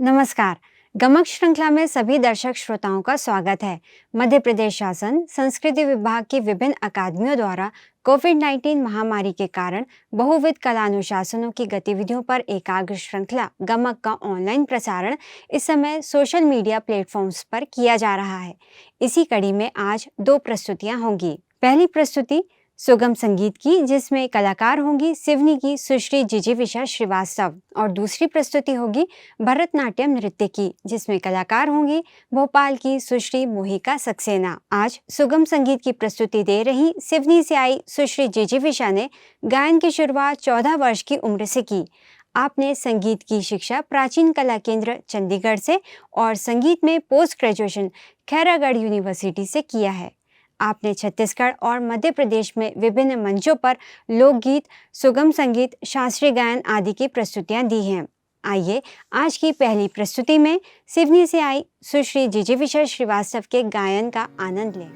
नमस्कार। गमक श्रृंखला में सभी दर्शक श्रोताओं का स्वागत है। मध्य प्रदेश शासन संस्कृति विभाग की विभिन्न अकादमियों द्वारा कोविड-19 महामारी के कारण बहुविध कला अनुशासनों की गतिविधियों पर एकाग्र श्रृंखला गमक का ऑनलाइन प्रसारण इस समय सोशल मीडिया प्लेटफॉर्म्स पर किया जा रहा है। इसी कड़ी में आज 2 प्रस्तुतियां होंगी। पहली प्रस्तुति सुगम संगीत की, जिसमें कलाकार होंगी सिवनी की सुश्री जिजीविषा श्रीवास्तव, और दूसरी प्रस्तुति होगी भरतनाट्यम नृत्य की, जिसमें कलाकार होंगी भोपाल की सुश्री मोहिका सक्सेना। आज सुगम संगीत की प्रस्तुति दे रही सिवनी से आई सुश्री जिजीविषा ने गायन की शुरुआत 14 वर्ष की उम्र से की। आपने संगीत की शिक्षा प्राचीन कला केंद्र चंडीगढ़ से और संगीत में पोस्ट ग्रेजुएशन खैरागढ़ यूनिवर्सिटी से किया है। आपने छत्तीसगढ़ और मध्य प्रदेश में विभिन्न मंचों पर लोकगीत, सुगम संगीत, शास्त्रीय गायन आदि की प्रस्तुतियां दी हैं। आइए आज की पहली प्रस्तुति में सिवनी से आई सुश्री जिजीविषा श्रीवास्तव के गायन का आनंद लें।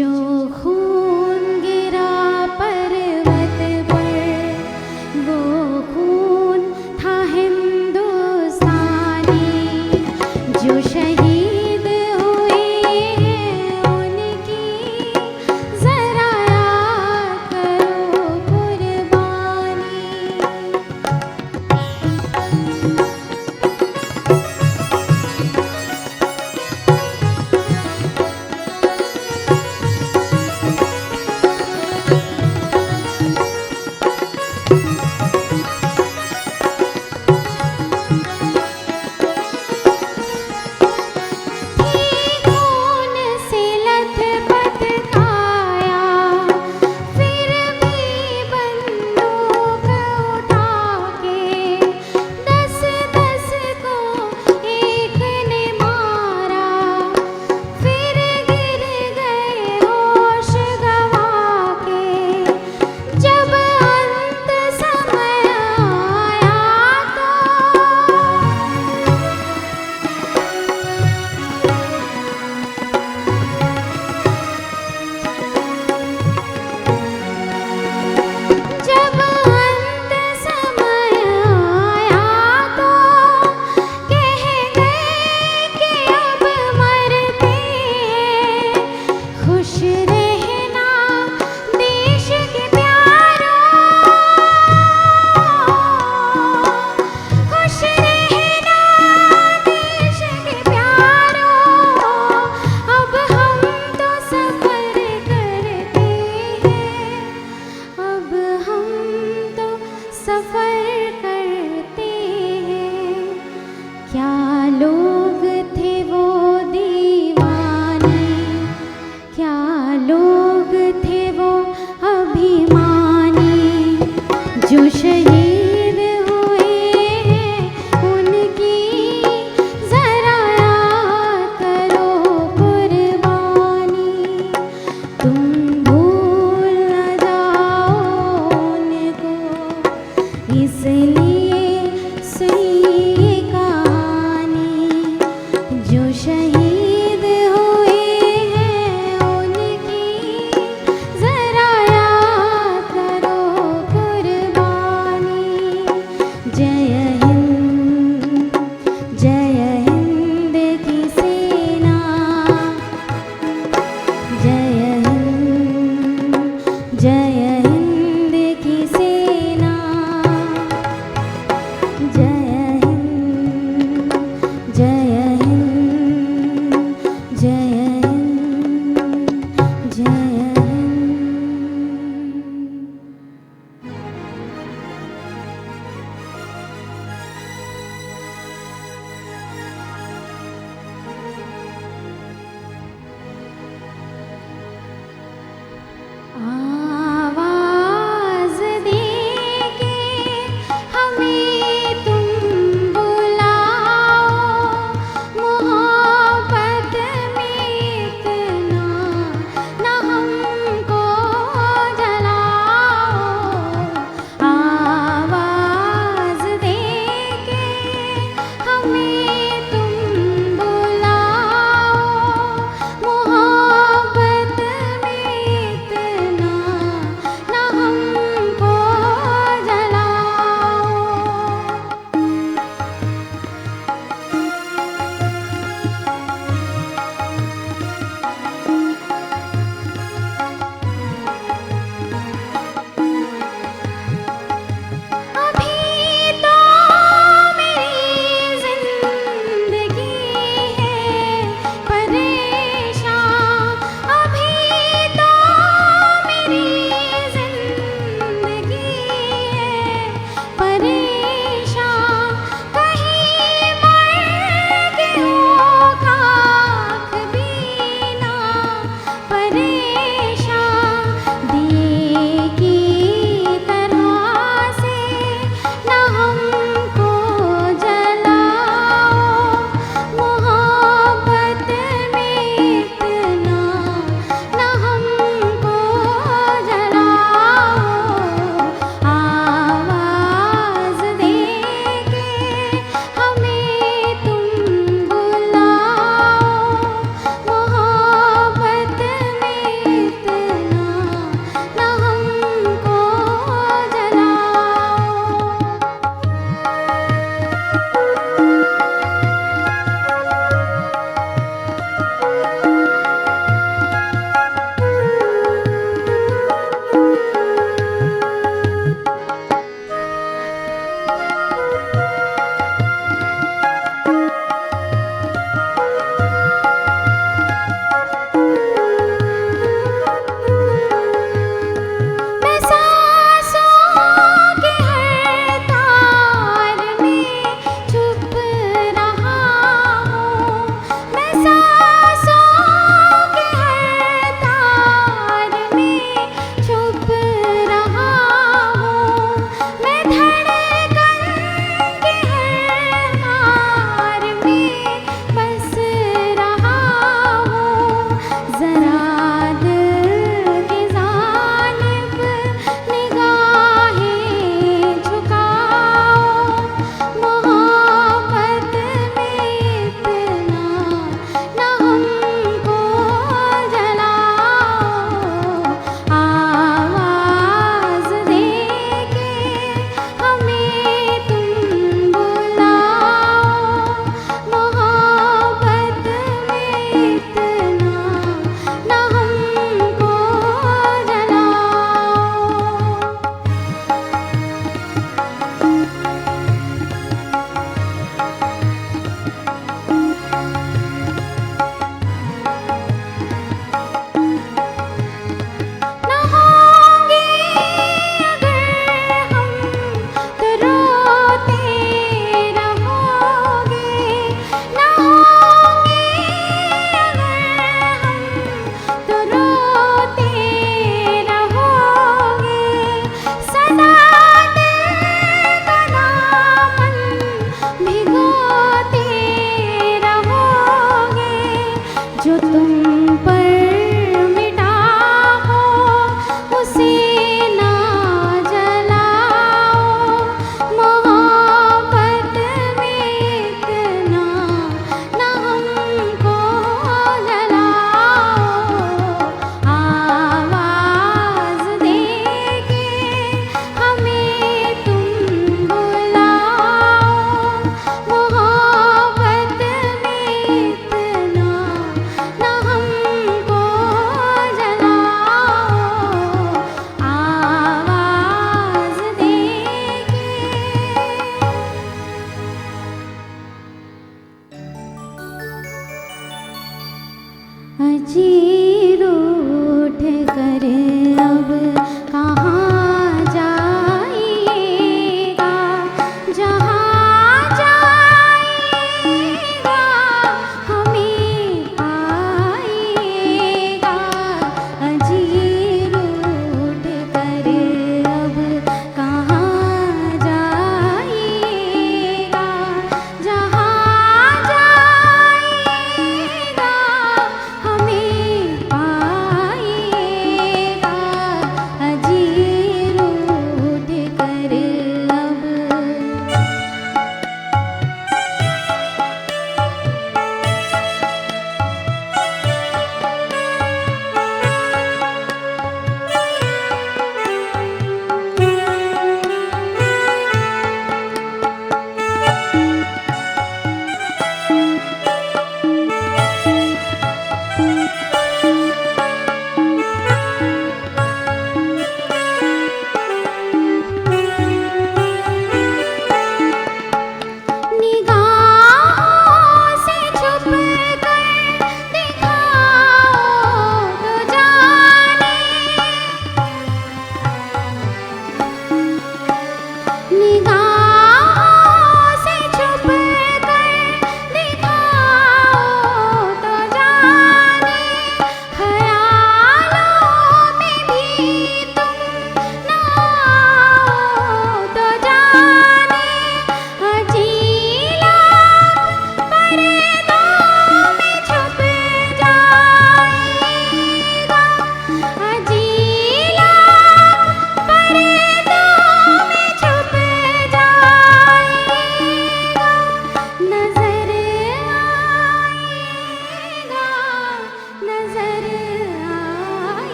जो खून गिरा पर्वत पर वो खून था हिंदुस्तानी। जो शहीद हुए हैं उनकी जरा याद करो कुर्बानी। खून से लथपथ काया फिर भी बंदूक उठा के 10-10 को एक ने मारा। फिर गिर गए होश गवा के जब अंत समय आया तो जब अंत समय आया तो कह गए कि अब मरते हैं। खुश रहना देश के प्यारों, खुश रहना देश के प्यारों। अब हम तो सफर करते हैं, अब हम तो सफर करते हैं। क्या लोग थे वो दीवाने, क्या लोग थे वो अभिमानी। जो शहीद हुए हैं उनकी जरा याद करो कुर्बानी। तुम भूल न जाओ उनको, इसलिए सुनिए कहानी। जो शहीद हुए हैं उनकी जरा याद करो कुर्बानी।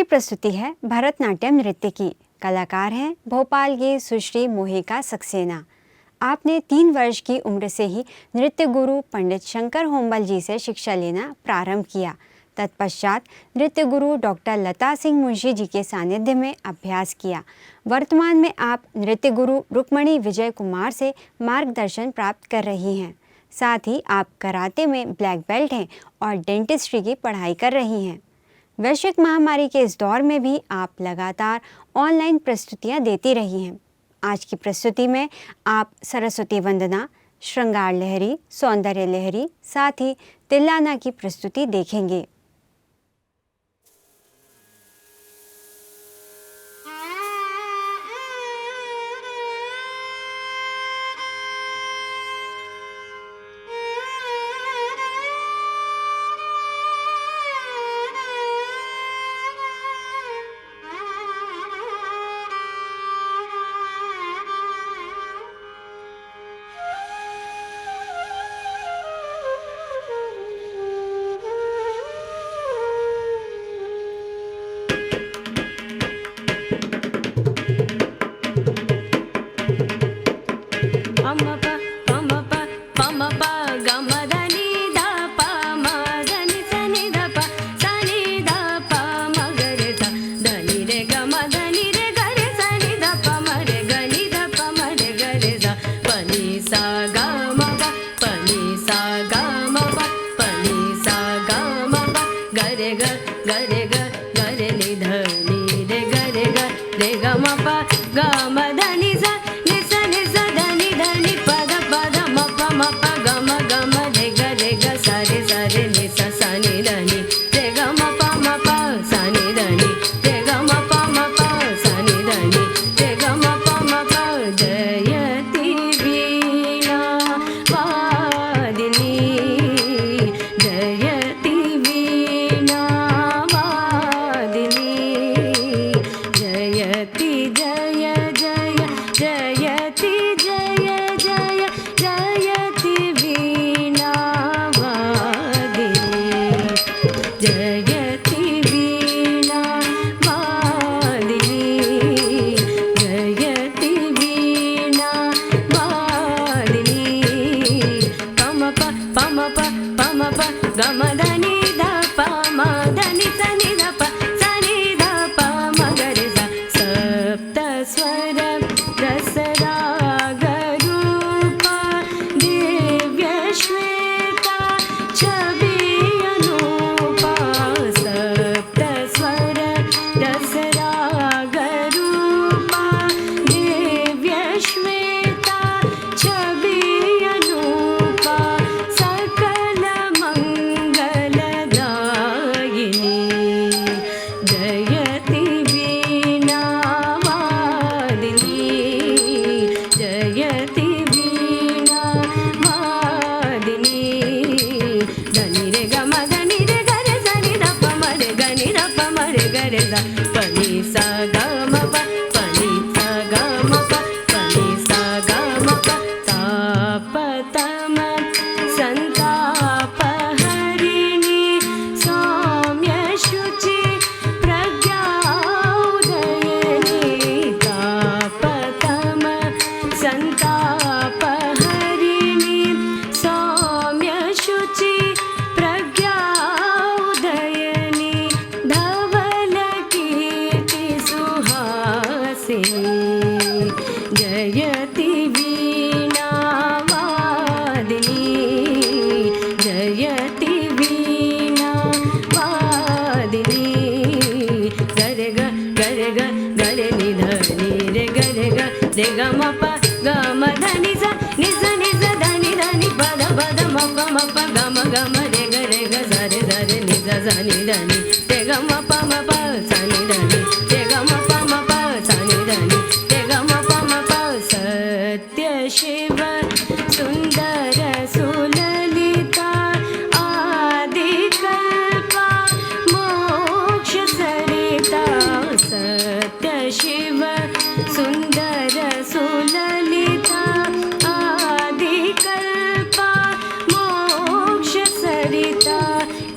प्रस्तुति है भरतनाट्यम नृत्य की। कलाकार हैं भोपाल की सुश्री मोहिका सक्सेना। आपने 3 वर्ष की उम्र से ही नृत्य गुरु पंडित शंकर होम्बल जी से शिक्षा लेना प्रारंभ किया। तत्पश्चात नृत्य गुरु डॉक्टर लता सिंह मुंशी जी के सानिध्य में अभ्यास किया। वर्तमान में आप नृत्य गुरु रुक्मणी विजय कुमार से मार्गदर्शन प्राप्त कर रही हैं। साथ ही आप कराटे में ब्लैक बेल्ट हैं और डेंटिस्ट्री की पढ़ाई कर रही हैं। वैश्विक महामारी के इस दौर में भी आप लगातार ऑनलाइन प्रस्तुतियां देती रही हैं। आज की प्रस्तुति में आप सरस्वती वंदना, श्रृंगार लहरी, सौंदर्य लहरी, साथ ही तिल्लाना की प्रस्तुति देखेंगे।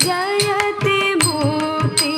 जयति मुक्तिदायिनी।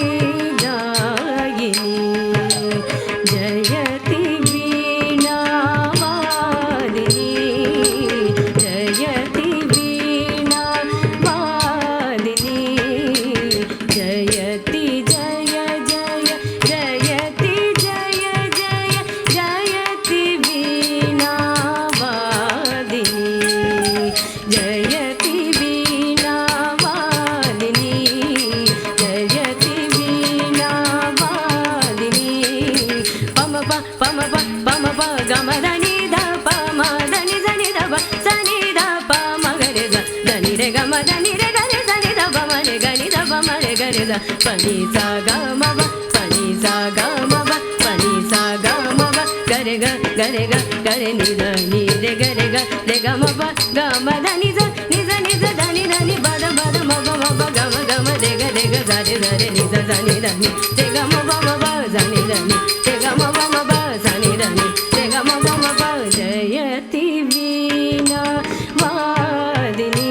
గమ దని ద ప మ దని జని ద ప సని ద ప మ గరి ద దని రే గమ దని రే గరి దని ద ప మ రే గని ద ప మ రే గరి ద పని సా గ మ ప పని సా గ మ ప పని సా గ మ ప గరి గ గరి గ గరి ని ద ని రే గరి గ రే గ మ ప గ మ దని జ ని జ ని జ దని దని బ ద మ ప మ ప గ మ రే గ జ రే రే ని జ జ ని ద ని రే గ మ ప జ ని ద ని రే గ మ ప జ ని ద ని రే గ మ ప జయతి వీణా వాదిని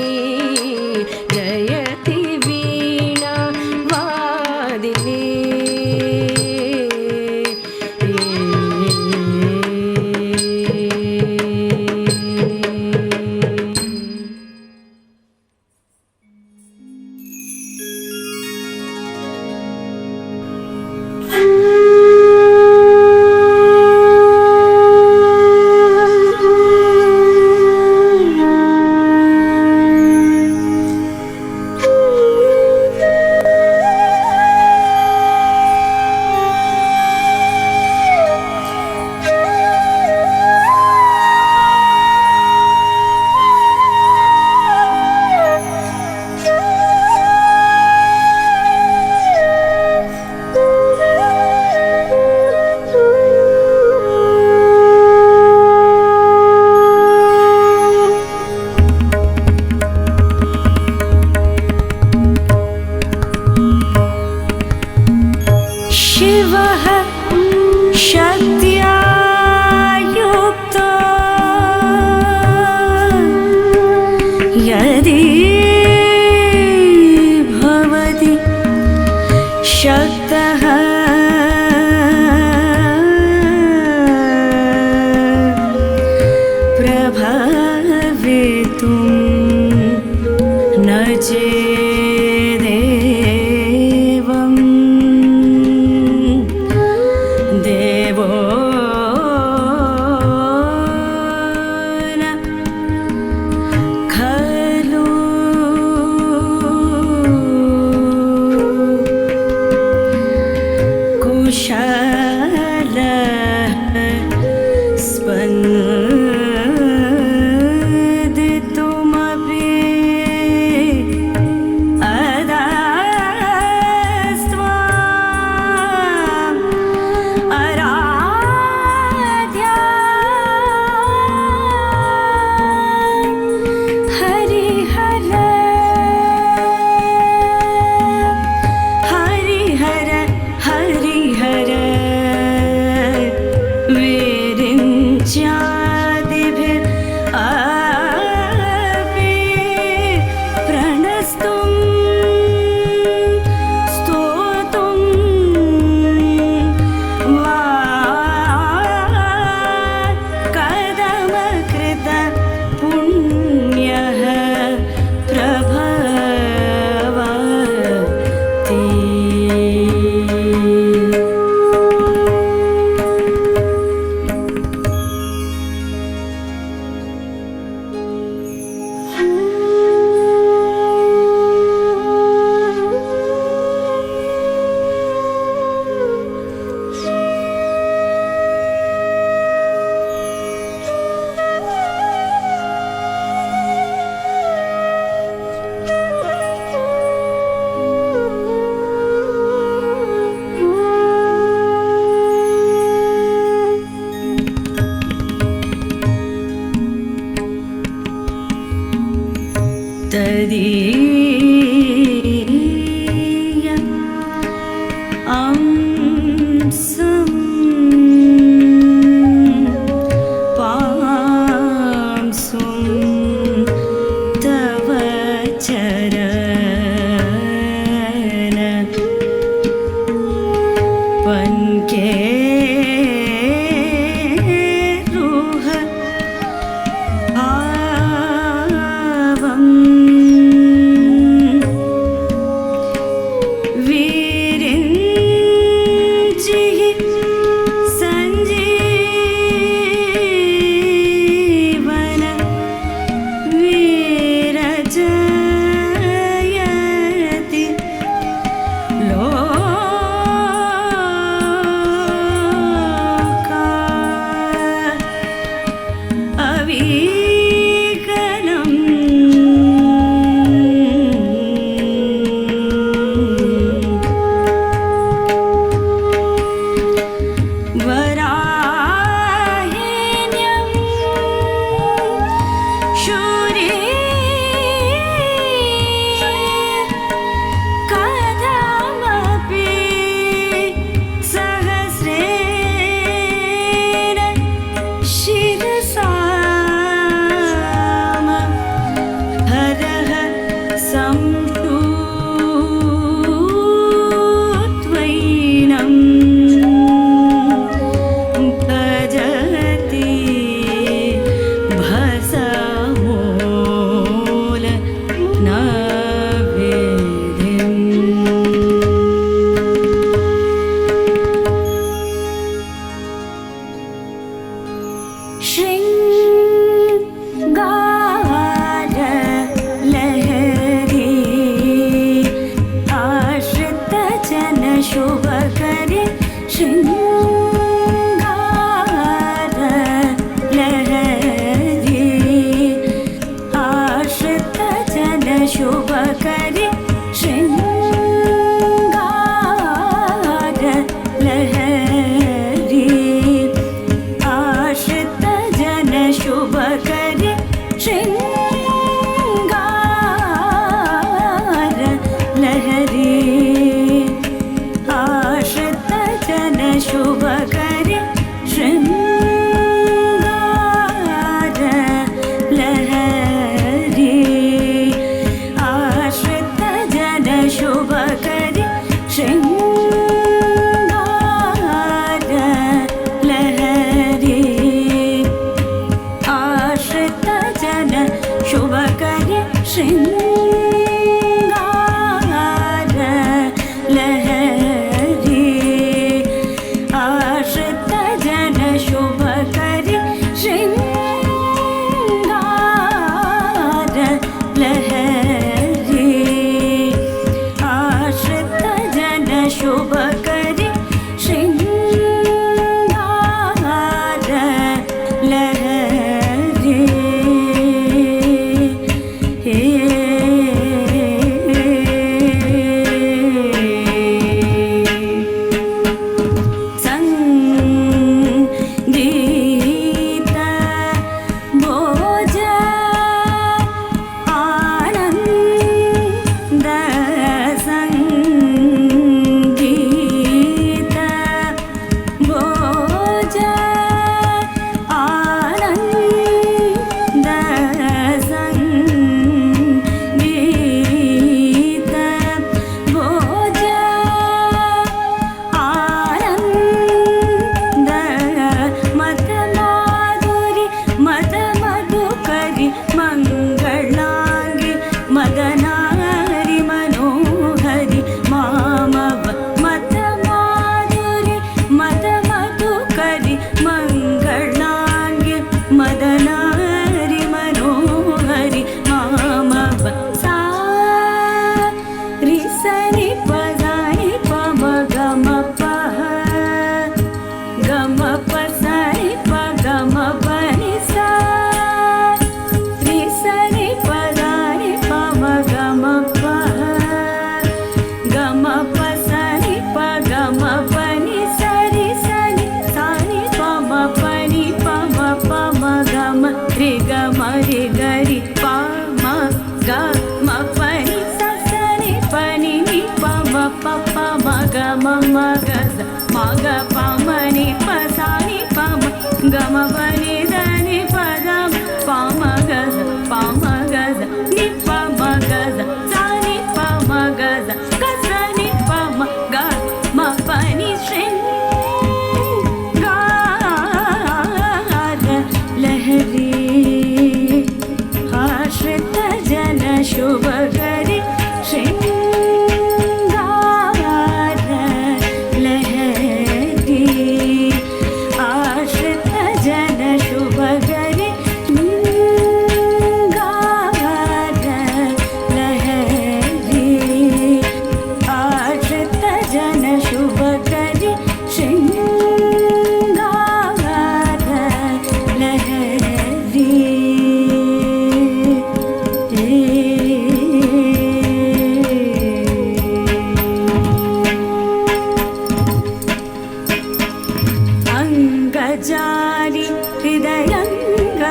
జయతి వీణా వాదిని शिवः शक्त्या युक्तो यदि भवति शक्तः प्रभवितुं न चेदेवं देवो न खलु कुशलः स्पन्दितुमपि अदास्त्वाम् आराध्या हरिहर हरिहर हरिहर विरिञ्चादिभिर् अपि प्रणस्तुं स्तोतुं वा कदमकृत पुण्यः प्रभवति तदीय अंसं पांसुं तव चरण पन्के रुह भावम्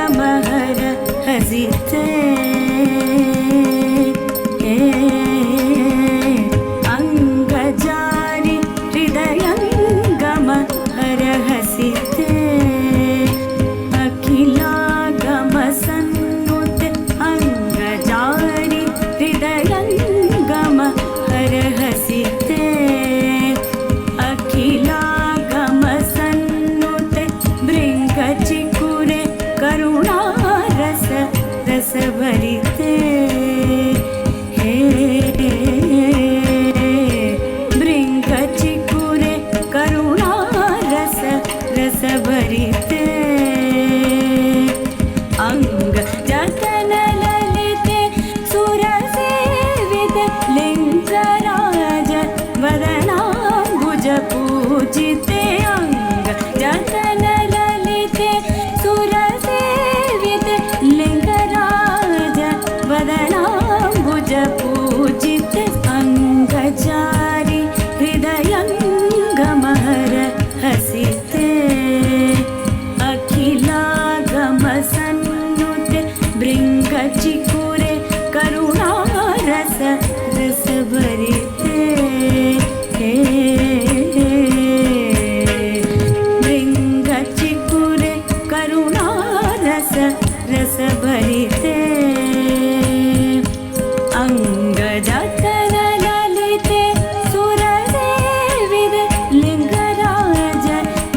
गमहर हसिते अंगजारि हृदयंगम हर हसिते अखिलागम सन्नुत अंगजारि हृदयंगम हर हसिते अखिलागम सन्नुत भृङ्गचिकुरे करुणा रस रस भरिते भृङ्गचिकुरे करुणा रस रस भरिते अंग जतन ललिते सुरसेविते लिङ्गराज वदनाम्बुज पूजिते अंग जतन ललिते सुरसेविते लिङ्गराज वदनाम्बुज पूजिते अंगचारि हृदयंगमहर हसिते अखिलागम सन्नुते भृङ्गचिकुरे करुणा रस रस भरिते भृङ्गचिकुरे करुणा रस रस भरिते अंगजतन ललिते सुरसेविते लिङ्गराज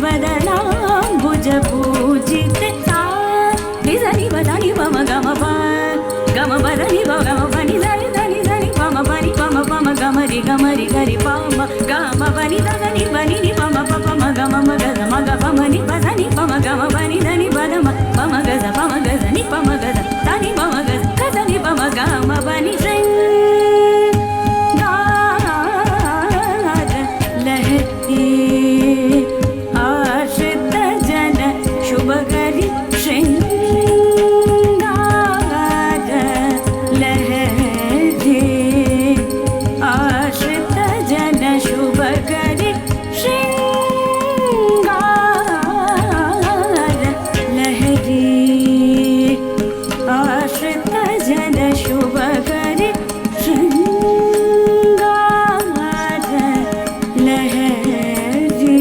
वदनाम्बुज पूजिते निजनि वदनि पम गम प गम वदनि प गम पनि धनि धनि धनि पम पनि पम पम गमरि गमरि गरि पम गम पनि धनि पनि नि पम प पम गम म गज म ग पम नि प धनि पम गम पनि धनि पद म पम गज नि पम गज धनि पम गज गज नि पम गम पनि शृङ्गार लहती आश्रित जन शुभ करि शृङ्गार लहती आश्रित जन शुभ करि शृङ्गार लहरी आश्रित जन शुभ करि शृङ्गार लहरी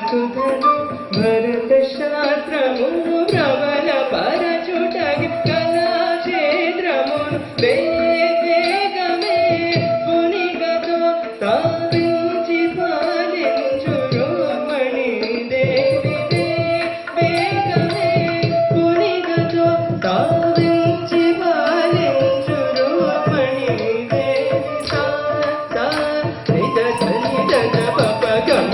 వసుధను భరత శాస్త్రమును ప్రబల పరచుటగి కళాక్షేత్రమును వేగమే పునిగతో తావించి పాలించు రోమణి దేవి వేగమే పునిగతో తావించి పాలించు రోమణి దేవి సా సా నిజ నిజ పప గమ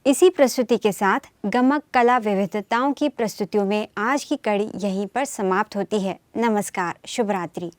इसी प्रस्तुति के साथ गमक कला विविधताओं की प्रस्तुतियों में आज की कड़ी यहीं पर समाप्त होती है। नमस्कार, शुभ रात्रि।